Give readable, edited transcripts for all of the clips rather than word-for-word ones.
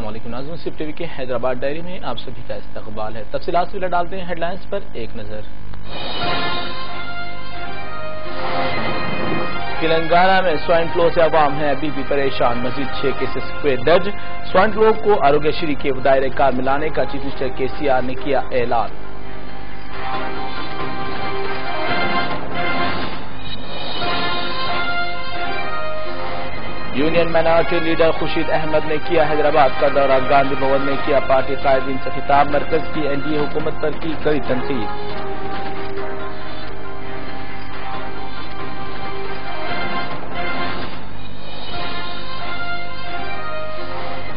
अस्सलाम वालेकुम नाज़रीन, सिर्फ टीवी के हैदराबाद डायरी में आप सभी का इस्तकबाल है। तफसीलात से डालते हैं हेडलाइंस पर एक नजर। तेलंगाना में स्वाइन फ्लू से अवाम है अभी भी परेशान, मजीद 6 केसेस हुए दर्ज। स्वाइन फ्लू को आरोग्यश्री के दायरे कार में लाने का चीफ मिनिस्टर केसीआर ने किया ऐलान। Union minority leader Khursheed Ahmed ने किया हैदराबाद का दौरा, गांधी भवन में किया पार्टी कायदीन से खिताब, मरकज की एनडीए हुकूमत पर की कड़ी तनकीद।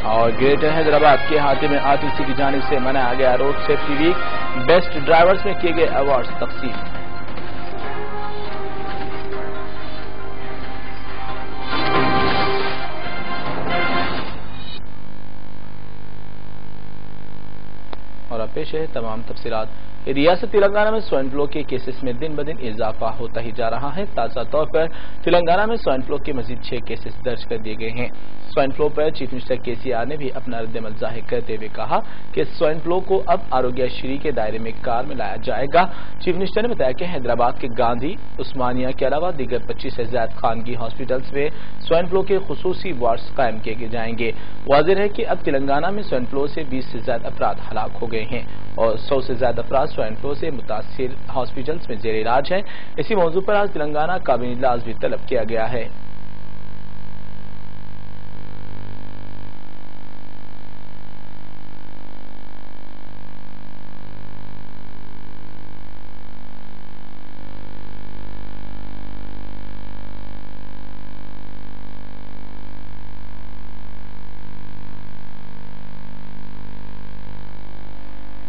और ग्रेटर हैदराबाद के हाथी में आरटीसी की जानिब से मनाया गया road safety week, best drivers में किए गए अवार्ड तकसीम। और अब पेश है तमाम तफसीलात। रियासत तेलंगाना में स्वाइन फ्लू के केसेस में दिन ब दिन इजाफा होता ही जा रहा है। ताजा तौर पर तेलंगाना में स्वाइन फ्लू के मजीद 6 केसेस दर्ज कर दिए गए हैं। स्वाइन फ्लू पर चीफ मिनिस्टर केसीआर ने भी अपना रद्दअमल जाहिर करते हुए कहा कि स्वाइन फ्लू को अब आरोग्यश्री के दायरे में कार में लाया जाएगा। चीफ मिनिस्टर ने बताया कि हैदराबाद के गांधी, उस्मानिया के अलावा दीगर 25 से ज्यादा खानगी हॉस्पिटल्स में स्वाइन फ्लू के खुसूसी वार्ड्स कायम किए जाएंगे। वाज़ेह है कि अब तेलंगाना में स्वाइन फ्लू से 20 से ज्यादा अफराद हलाक हो गए हैं और 100 से ज्यादा अफराद स्वाइन फ्लू से मुतासिर हॉस्पिटल्स में जेर इलाज है। इसी मौजू पर आज तेलंगाना काबिने इजलास भी तलब किया गया है।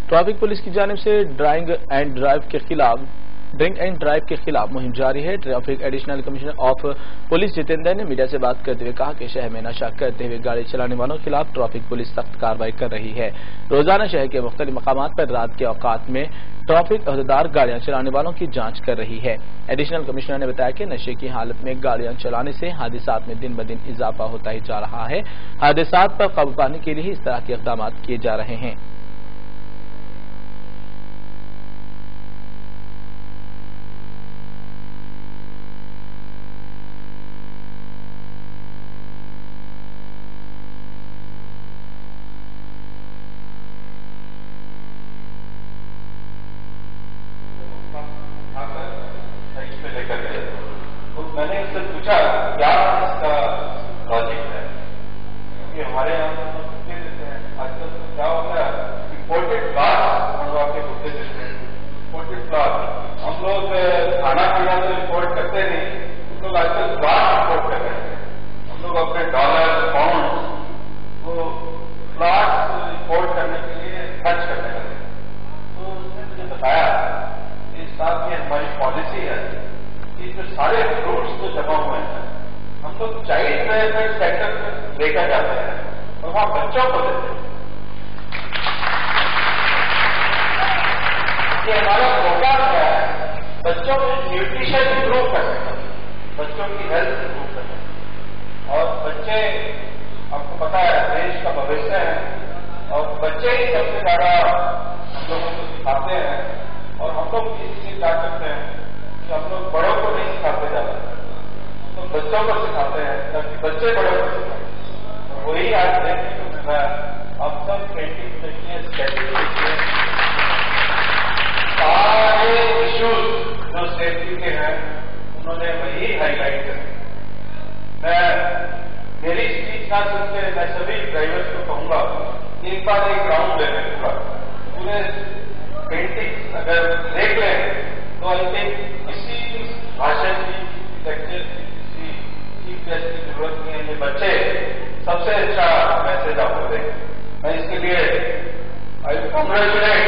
ट्रैफिक पुलिस की जानिब से ड्रिंक एंड ड्राइव के खिलाफ मुहिम जारी है। Traffic additional commissioner of police Jitendra ने मीडिया से बात करते हुए कहा कि शहर में नशा करते हुए गाड़ी चलाने वालों के खिलाफ ट्रैफिक पुलिस सख्त कार्रवाई कर रही है। रोजाना शहर के मुख्तलिफ मकामात पर रात के औकात में ट्रैफिक अहदेदार गाड़ियां चलाने वालों की जांच कर रही है। एडिशनल कमिश्नर ने बताया कि नशे की हालत में गाड़ियां चलाने से हादसात में दिन ब दिन इजाफा होता ही जा रहा है। हादसात पर काबू पाने के लिए इस तरह के इकदाम किए जा रहे हैं। मैंने उससे पूछा क्या इसका लॉजिक है, क्योंकि हमारे यहाँ तो कुत्ते देते हैं। आजकल तो क्या होता है, इम्पोर्टेड फ्लावर मंगवा के कुत्ते देते हैं। इम्पोर्टेड फ्लावर हम लोग खाना पीना तो इम्पोर्ट करते नहीं, हम लोग आजकल फ्लावर इम्पोर्ट कर रहे हैं। हम लोग अपने डॉलर पाउंड वो फ्लावर इम्पोर्ट करने के लिए खर्च करने लगे। तो उसने मुझे बताया इस साल की हमारी पॉलिसी है कि जो सारे फ्रूट्स जो जमा हुए हैं हम लोग चाइल्ड डेवलपमेंट सेक्टर में लेकर जाते हैं और वहां बच्चों को देते हैं। ये हमारा प्रोग्राम क्या है, बच्चों में न्यूट्रिशन इंप्रूव करने का, बच्चों की हेल्थ इंप्रूव करने का। और बच्चे, आपको पता है, देश का भविष्य है और बच्चे ही सबसे ज्यादा हम लोगों को सिखाते हैं। और हम लोग इसलिए क्या करते हैं कि हम लोग बड़ों को नहीं सिखाते जाते, हम लोग बच्चों को सिखाते हैं ताकि बच्चे बड़ों को सिखाएं। तो वही आज देखने को मिल रहा है। अब सब पेंटिंग देखिए, स्केचिंग देखिए, सारे इश्यूज जो सेफ्टी के हैं उन्होंने वही हाईलाइट करे। मेरी स्पीच ना सुनते मैं सभी ड्राइवर्स को कहूंगा एक बार एक राउंड ले लें, पूरे पेंटिंग अगर देख लें तो आई थिंक किसी भाषण की, लेक्चर की, किसी चीफ गेस्ट की जरूरत नहीं है। ये बच्चे सबसे अच्छा मैसेज आपको दें। मैं इसके लिए आई कांग्रेचुलेट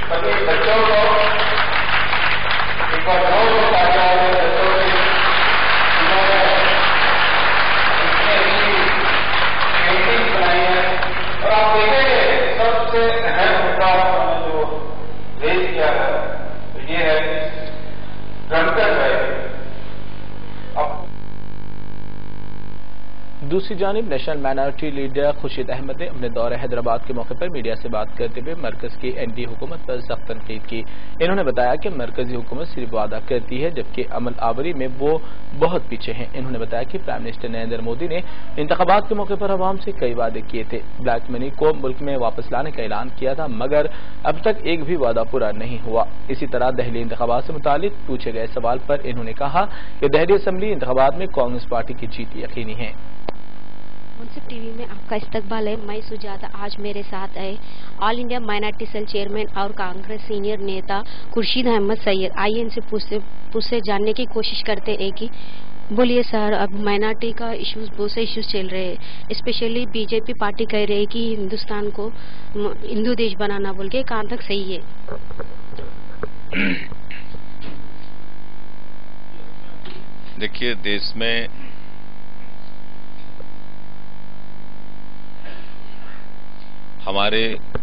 सभी बच्चों को, एक बार जोर से तालियां हो बच्चों की, जिन्होंने इतनी अच्छी पेंटिंग बनाई है। और आप देखेंगे सबसे अहम मुद्दा उन्होंने जो रेज किया है तो ये है कि ड्रंकन ड्राइविंग। दूसरी जानिब national minority leader Khursheed Ahmed ने अपने दौरे हैदराबाद के मौके पर मीडिया से बात करते हुए मरकज की एनडीए हुकूमत पर सख्त तनकीद की। इन्होंने बताया कि मरकजी हुकूमत सिर्फ वादा करती है जबकि अमल आवरी में वो बहुत पीछे हैं। इन्होंने बताया कि प्राइम मिनिस्टर नरेंद्र मोदी ने इंतखाबात के मौके पर अवाम से कई वादे किए थे, ब्लैक मनी को मुल्क में वापस लाने का ऐलान किया था, मगर अब तक एक भी वादा पूरा नहीं हुआ। इसी तरह दहली इंतखाबात से मुतालिक पूछे गए सवाल पर इन्होंने कहा कि दहली असेंबली इंतखाबात में कांग्रेस पार्टी की जीत यकीनी है। मुंसिफ टीवी में आपका इस्तकबाल है। मैं सुजाता, आज मेरे साथ है all India minority cell chairman और कांग्रेस सीनियर नेता खुर्शीद अहमद सैयद। आइए इनसे पूछते जानने की कोशिश करते हैं कि बोलिए सर, अब माइनॉरिटी का इश्यूज, बहुत से इश्यूज चल रहे हैं, स्पेशली बीजेपी पार्टी कह रही है कि हिंदुस्तान को हिंदू देश बनाना बोल के, कहाँ तक सही है? देखिए, देश में हमारे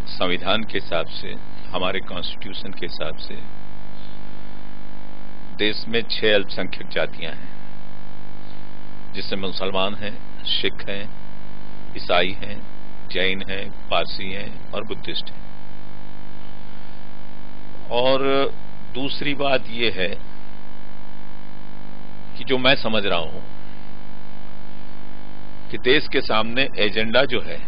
संविधान के हिसाब से, हमारे कॉन्स्टिट्यूशन के हिसाब से देश में 6 अल्पसंख्यक जातियां हैं, जिसमें मुसलमान हैं, सिख हैं, ईसाई हैं, जैन हैं, पारसी हैं और बुद्धिस्ट हैं। और दूसरी बात यह है कि जो मैं समझ रहा हूं कि देश के सामने एजेंडा जो है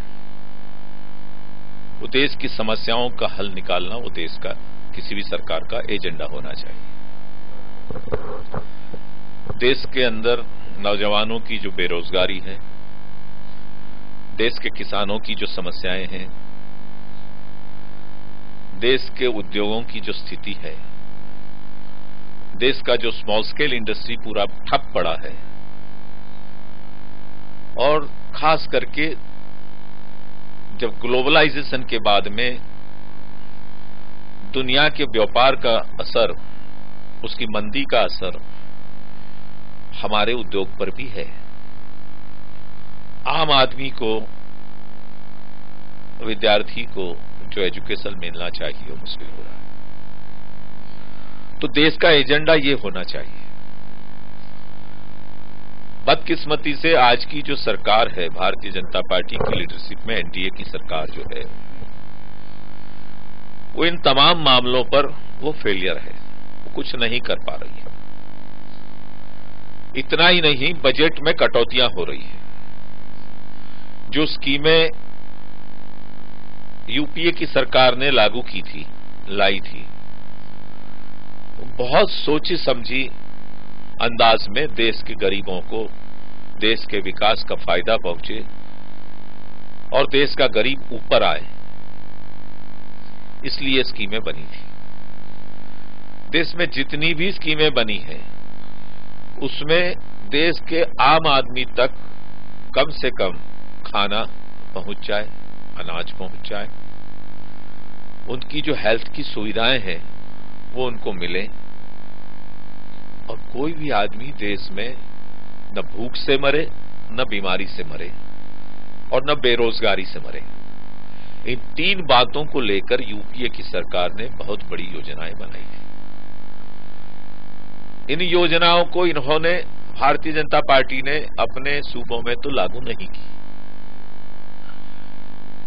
वो देश की समस्याओं का हल निकालना, वो देश का, किसी भी सरकार का एजेंडा होना चाहिए। देश के अंदर नौजवानों की जो बेरोजगारी है, देश के किसानों की जो समस्याएं हैं, देश के उद्योगों की जो स्थिति है, देश का जो स्मॉल स्केल इंडस्ट्री पूरा ठप पड़ा है, और खास करके जब ग्लोबलाइजेशन के बाद में दुनिया के व्यापार का असर, उसकी मंदी का असर हमारे उद्योग पर भी है। आम आदमी को, विद्यार्थी को जो एजुकेशन मिलना चाहिए वो मुश्किल हो रहा है। तो देश का एजेंडा ये होना चाहिए। बदकिस्मती से आज की जो सरकार है, भारतीय जनता पार्टी की लीडरशिप में एनडीए की सरकार जो है, वो इन तमाम मामलों पर वो फेलियर है, वो कुछ नहीं कर पा रही है। इतना ही नहीं, बजट में कटौतियां हो रही है। जो स्कीमें यूपीए की सरकार ने लागू की थी, लाई थी, बहुत सोची समझी अंदाज में देश के गरीबों को, देश के विकास का फायदा पहुंचे और देश का गरीब ऊपर आए, इसलिए स्कीमें बनी थी। देश में जितनी भी स्कीमें बनी हैं, उसमें देश के आम आदमी तक कम से कम खाना पहुंच जाए, अनाज पहुंच जाए, उनकी जो हेल्थ की सुविधाएं हैं वो उनको मिले, और कोई भी आदमी देश में न भूख से मरे, न बीमारी से मरे, और न बेरोजगारी से मरे। इन 3 बातों को लेकर यूपीए की सरकार ने बहुत बड़ी योजनाएं बनाई थी। इन योजनाओं को इन्होंने, भारतीय जनता पार्टी ने अपने सूबों में तो लागू नहीं की,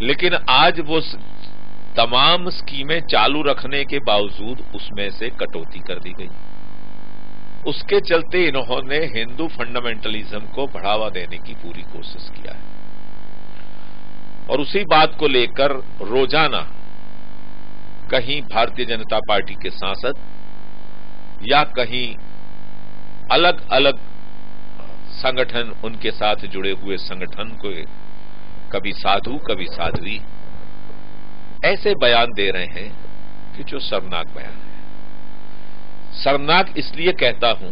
लेकिन आज वो तमाम स्कीमें चालू रखने के बावजूद उसमें से कटौती कर दी गई। उसके चलते इन्होंने हिंदू फंडामेंटलिज्म को बढ़ावा देने की पूरी कोशिश किया है, और उसी बात को लेकर रोजाना कहीं भारतीय जनता पार्टी के सांसद या कहीं अलग अलग संगठन, उनके साथ जुड़े हुए संगठन को, कभी साधु कभी साध्वी, ऐसे बयान दे रहे हैं कि जो शर्मनाक बयान है। शर्मनाक इसलिए कहता हूं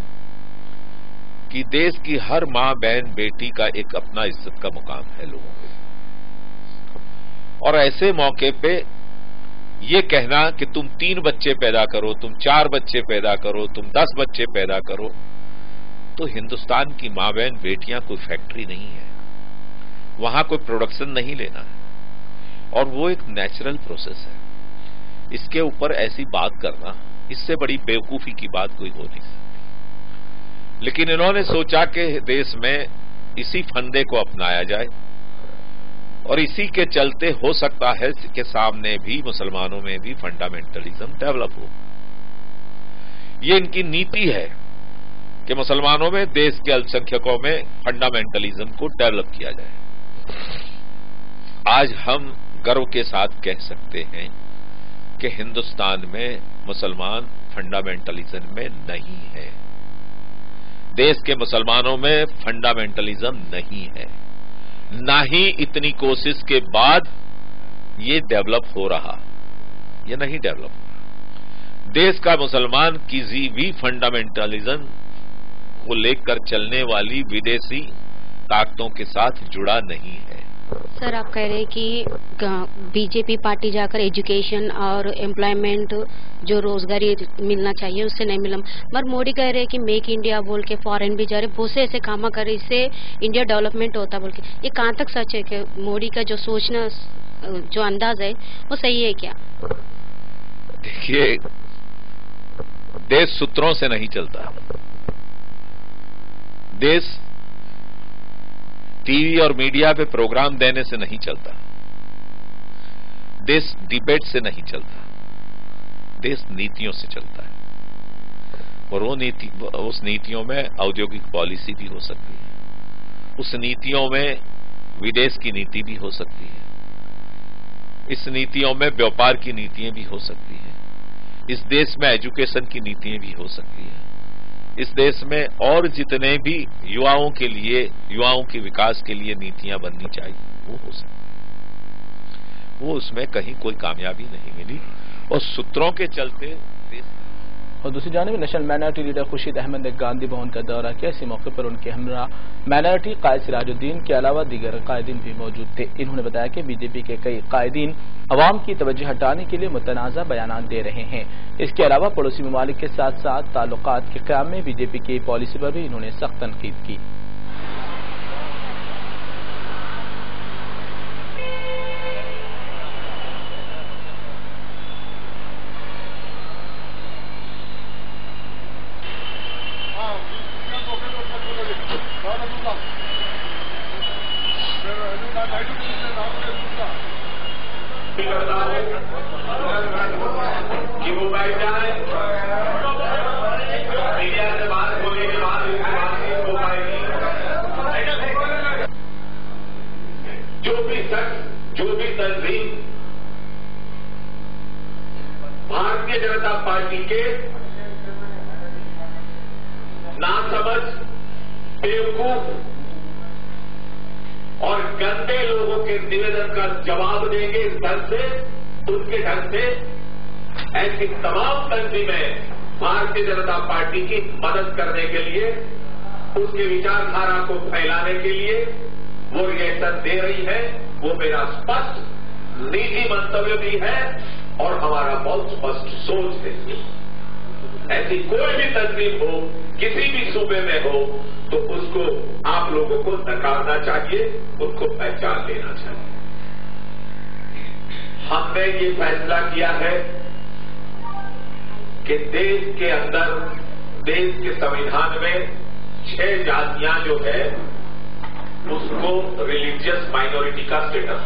कि देश की हर मां, बहन, बेटी का एक अपना इज्जत का मुकाम है लोगों के, और ऐसे मौके पे ये कहना कि तुम 3 बच्चे पैदा करो, तुम 4 बच्चे पैदा करो, तुम 10 बच्चे पैदा करो, तो हिंदुस्तान की मां, बहन, बेटियां कोई फैक्ट्री नहीं है, वहां कोई प्रोडक्शन नहीं लेना है, और वो एक नेचुरल प्रोसेस है। इसके ऊपर ऐसी बात करना, इससे बड़ी बेवकूफी की बात कोई हो नहीं सकती। लेकिन इन्होंने सोचा कि देश में इसी फंदे को अपनाया जाए और इसी के चलते हो सकता है कि सामने भी मुसलमानों में भी फंडामेंटलिज्म डेवलप हो। ये इनकी नीति है कि मुसलमानों में, देश के अल्पसंख्यकों में फंडामेंटलिज्म को डेवलप किया जाए। आज हम गर्व के साथ कह सकते हैं कि हिंदुस्तान में मुसलमान फंडामेंटलिज्म में नहीं है। देश के मुसलमानों में फंडामेंटलिज्म नहीं है, ना ही इतनी कोशिश के बाद ये डेवलप हो रहा, ये नहीं डेवलप हो रहा। देश का मुसलमान किसी भी फंडामेंटलिज्म को लेकर चलने वाली विदेशी ताकतों के साथ जुड़ा नहीं है। सर, आप कह रहे हैं कि बीजेपी पार्टी जाकर एजुकेशन और एम्प्लॉयमेंट जो रोजगारी मिलना चाहिए उससे नहीं मिला, मगर मोदी कह रहे हैं कि मेक इंडिया बोल के फॉरेन भी जा रहे, बहुत से ऐसे काम कर रहे, इससे इंडिया डेवलपमेंट होता बोल के। ये कहाँ तक सच है कि मोदी का जो सोचना, जो अंदाज है वो सही है क्या? देखिए, देश सूत्रों से नहीं चलता। देश टीवी और मीडिया पे प्रोग्राम देने से नहीं चलता। देश डिबेट से नहीं चलता। देश नीतियों से चलता है और उस नीतियों में औद्योगिक पॉलिसी भी हो सकती है, उस नीतियों में विदेश की नीति भी हो सकती है, इस नीतियों में व्यापार की नीतियां भी हो सकती है, इस देश में एजुकेशन की नीतियां भी हो सकती है, इस देश में और जितने भी युवाओं के लिए, युवाओं के विकास के लिए नीतियां बननी चाहिए वो हो सकती। वो उसमें कहीं कोई कामयाबी नहीं मिली और सूत्रों के चलते। और दूसरी जानिब national minority leader Khursheed Ahmed ने गांधी भवन का दौरा किया। इसी मौके पर उनके हमरा माइनॉरिटी कायद सिराजुद्दीन के अलावा दीगर कायदीन भी मौजूद थे। इन्होंने बताया कि बीजेपी के कई कायदीन अवाम की तवज्जो हटाने के लिए मुतनाज़ा बयान दे रहे हैं। इसके अलावा पड़ोसी ममालिक के साथ साथ ताल्लुकात के क़याम में बीजेपी की पॉलिसी पर भी इन्होंने सख्त तनकीद की। कि वो बैठ जाए, मीडिया से बात होने के बाद हो पाएगी। जो भी शख्स, जो भी तंजीम भारतीय जनता पार्टी के नासमझ, बेवकूफ और गंदे लोगों के निवेदन का जवाब देंगे इस ढंग से, उनके ढंग से, ऐसी तमाम तंजीमें भारतीय जनता पार्टी की मदद करने के लिए, उसके विचारधारा को फैलाने के लिए वो रिएक्शन दे रही है। वो मेरा स्पष्ट निजी मंतव्य भी है और हमारा बहुत स्पष्ट सोच है। ऐसी कोई भी तंजीम हो, किसी भी सूबे में हो, तो उसको आप लोगों को नकारना चाहिए, उसको पहचान लेना चाहिए। हमने ये फैसला किया है कि देश के अंदर, देश के संविधान में 6 जातियां जो है उसको रिलीजियस माइनॉरिटी का स्टेटस,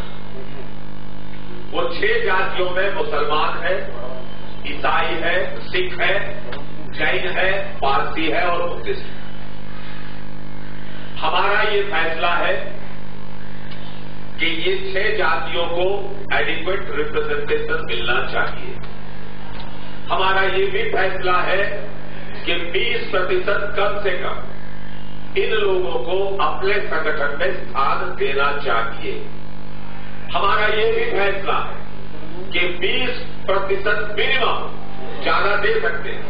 वो 6 जातियों में मुसलमान है, ईसाई है, सिख है, जैन है, पारसी है और बुद्धिस्ट है। हमारा ये फैसला है कि ये 6 जातियों को एडिक्वेट रिप्रेजेंटेशन मिलना चाहिए। हमारा ये भी फैसला है कि 20% कम से कम इन लोगों को अपने संगठन में स्थान देना चाहिए। हमारा ये भी फैसला है कि 20% मिनिमम, ज्यादा दे सकते हैं,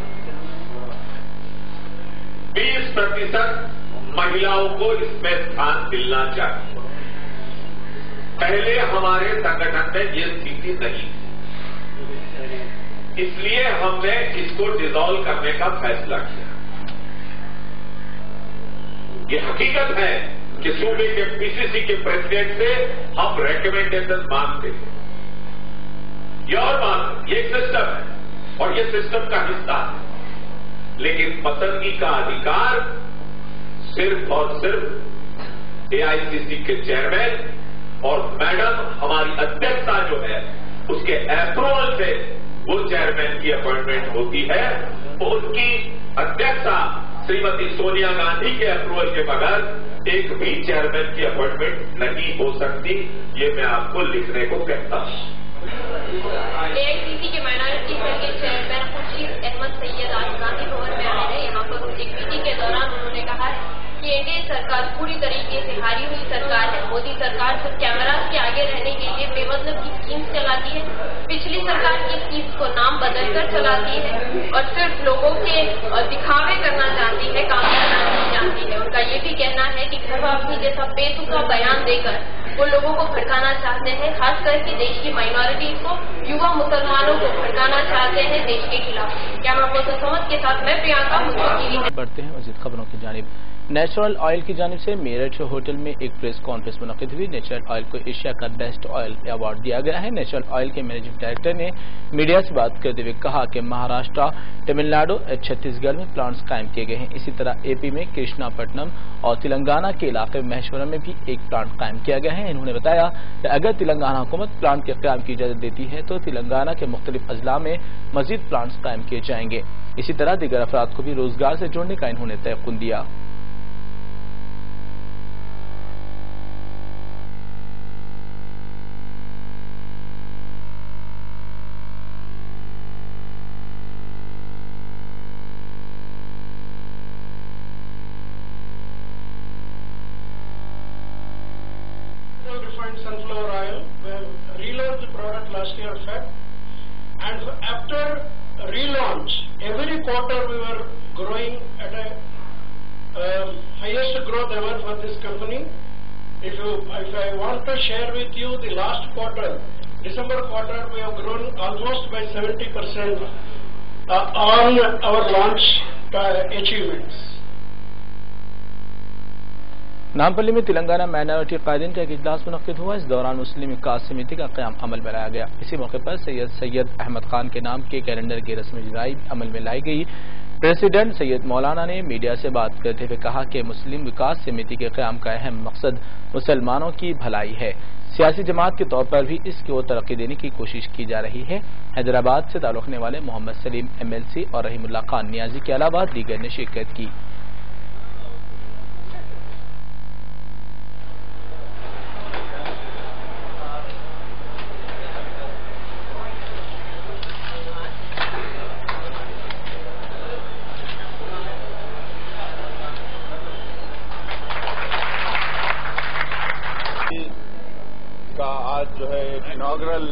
20% महिलाओं को इसमें स्थान मिलना चाहिए। पहले हमारे संगठन में ये स्थिति नहीं थी, इसलिए हमने इसको डिसॉल्व करने का फैसला किया। ये हकीकत है कि सूबे के पीसीसी के प्रेसिडेंट से हम रिकमेंडेशन मांगते हैं। ये और बात, ये सिस्टम है और ये सिस्टम का हिस्सा है, लेकिन पसंदगी का अधिकार सिर्फ और सिर्फ एआईसीसी के चेयरमैन और मैडम हमारी अध्यक्षता जो है उसके अप्रूवल से वो चेयरमैन की अपॉइंटमेंट होती है। उनकी अध्यक्षता श्रीमती सोनिया गांधी के अप्रूवल के बगैर एक भी चेयरमैन की अपॉइंटमेंट नहीं हो सकती। ये मैं आपको लिखने को कहता हूं। एआईसीसी के माइनॉरिटी सेल के चेयरमैन खुर्शीद अहमद सैयद आज गांधी भवन में आए हैं। यहाँ पर एक मीटिंग के दौरान उन्होंने कहा कि एनडीए सरकार पूरी तरीके से हारी हुई सरकार है। मोदी सरकार सिर्फ कैमरास के आगे रहने के लिए बेमतलब की स्कीम्स चलाती है। पिछली सरकार की स्कीम्स को नाम बदलकर चलाती है और सिर्फ लोगों के दिखावे करना चाहती है, काम करना नहीं चाहती है। उनका ये भी कहना है कि घर वापसी जैसा बेतुका बयान देकर वो लोगों को भड़काना चाहते हैं, खास करके देश की माइनॉरिटीज को, युवा मुसलमानों को भड़काना चाहते हैं देश के खिलाफ। कैमरा पर्सन समझ के साथ मैं प्रियंका मुस्तकीरी। बढ़ते हैं मजीद खबरों की जानिब। नेचुरल ऑयल की जानिब से मेरठ होटल में एक प्रेस कॉन्फ्रेंस मुनक्किद हुई। नेचुरल ऑयल को एशिया का बेस्ट ऑयल अवार्ड दिया गया है। नेचुरल ऑयल के मैनेजिंग डायरेक्टर ने मीडिया से बात करते हुए कहा कि महाराष्ट्र, तमिलनाडु और छत्तीसगढ़ में प्लांट्स कायम किए गए हैं। इसी तरह एपी में कृष्णापट्टनम और तेलंगाना के इलाके महेश्वरम में भी एक प्लांट कायम किया गया है। इन्होंने बताया कि अगर तेलंगाना हुकूमत प्लांट के क्याम की इजाजत देती है तो तेलंगाना के मुख्तलिफ अजला में मजीद प्लांट्स कायम किए जाएंगे। इसी तरह दीगर अफराद को भी रोजगार से जोड़ने का इन्होंने तयक़ुन दिया। Sunflower oil, we have relaunched the product last year, and after relaunch, every quarter we were growing at a highest growth ever for this company. If I want to share with you the last quarter, December quarter, we have grown almost by 70% on our launch achievements. Nampally में Telangana minority कायदीन का एक इजलास मुनक्किद हुआ। इस दौरान मुस्लिम विकास समिति का क़याम अमल में लाया गया। इसी मौके पर सैयद अहमद खान के नाम के कैलेंडर की रस्म इजराई अमल में लाई गई। प्रेसिडेंट सैयद मौलाना ने मीडिया से बात करते हुए कहा कि मुस्लिम विकास समिति के क़याम का अहम मकसद मुसलमानों की भलाई है। सियासी जमात के तौर पर भी इसकी ओर तरक्की देने की कोशिश की जा रही है। हैदराबाद से ताल्लुक़ रखने वाले मोहम्मद सलीम MLC और रहीमुल्लाह खान नियाजी के अलावा दीगर ने शिरकत की। का आज जो है एक इनॉग्रल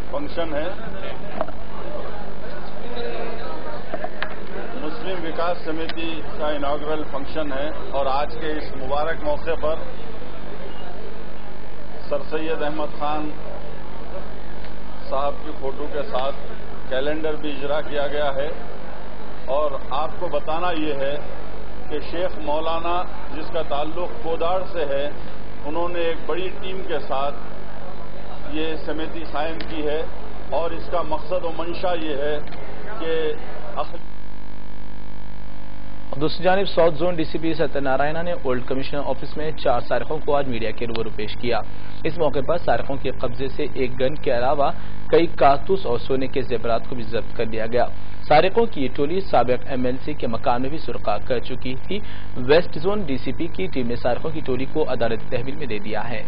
फंक्शन है। मुस्लिम विकास समिति का इनॉग्रल फंक्शन है और आज के इस मुबारक मौके पर सर सैयद अहमद खान साहब की फोटो के साथ कैलेंडर भी इजरा किया गया है। और आपको बताना ये है कि शेख मौलाना जिसका ताल्लुक कोदाड़ से है, उन्होंने एक बड़ी टीम के साथ ये समिति कायम की है और इसका मकसद और मंशा ये है कि दूसरी जानिब साउथ जोन DCP सत्यनारायणा ने ओल्ड कमिश्नर ऑफिस में 4 सारिकों को आज मीडिया के रूबरू पेश किया। इस मौके पर सारिकों के कब्जे से एक गन के अलावा कई कारतूस और सोने के जेवरात को भी जब्त कर लिया गया। सारिकों की ये टोली साबिक MLC के मकान में भी सुरखा कर चुकी थी। वेस्ट जोन DCP की टीम ने सारिकों की टोली को अदालत तहवील में दे दिया है।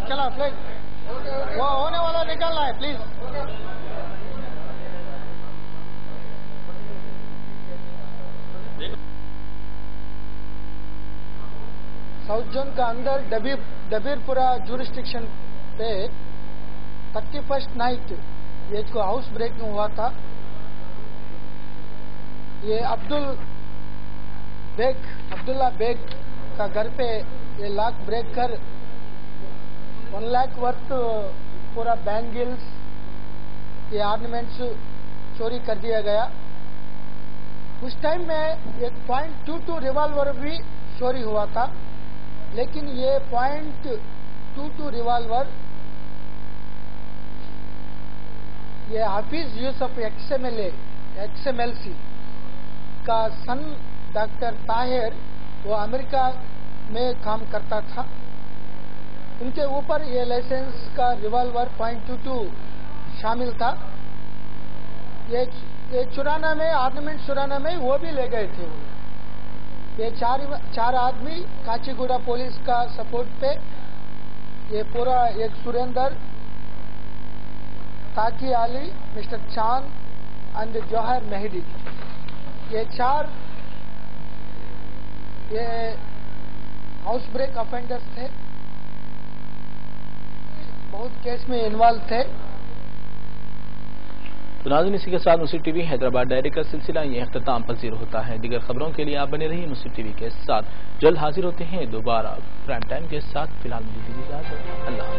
चला फ्लैग वो होने वाला निकालना है प्लीज। साउथ जोन का अंदर डबीरपुरा जुरिस्डिक्शन पे 31st नाइट ये को हाउस ब्रेकिंग हुआ था। ये अब्दुल्ला बेग का घर पे ये लॉक ब्रेक कर 1 लाख वर्थ पूरा बैंगल्स ये ऑर्नामेंट्स चोरी कर दिया गया। उस टाइम में एक .22 रिवॉल्वर भी चोरी हुआ था, लेकिन ये .22 रिवॉल्वर ये हाफिज यूसुफ XMLC का सन डॉक्टर ताहिर, वो अमेरिका में काम करता था, उनके ऊपर ये लाइसेंस का रिवॉल्वर .22 शामिल था। ये चुराना में, ऑर्नामेंट चुराना में वो भी ले गए थे। ये चार आदमी काचीगुड़ा पुलिस का सपोर्ट पे, ये पूरा एक सुरेंदर, ताकी अली, मिस्टर चांद एंड जौहर मेहदी, ये चार ये हाउस ब्रेक ऑफेंडर्स थे, बहुत केस में इन्वॉल्व थे। तो नाज़रीन, इसी के साथ मुस्लिम टीवी हैदराबाद डायरी का सिलसिला ये अख्ताम पजीर होता है। दीगर खबरों के लिए आप बने रहिए मुस्लिम टीवी के साथ। जल्द हाजिर होते हैं दोबारा प्राइम टाइम के साथ। फिलहाल मुझे दीजिए इजाज़त। अल्लाह।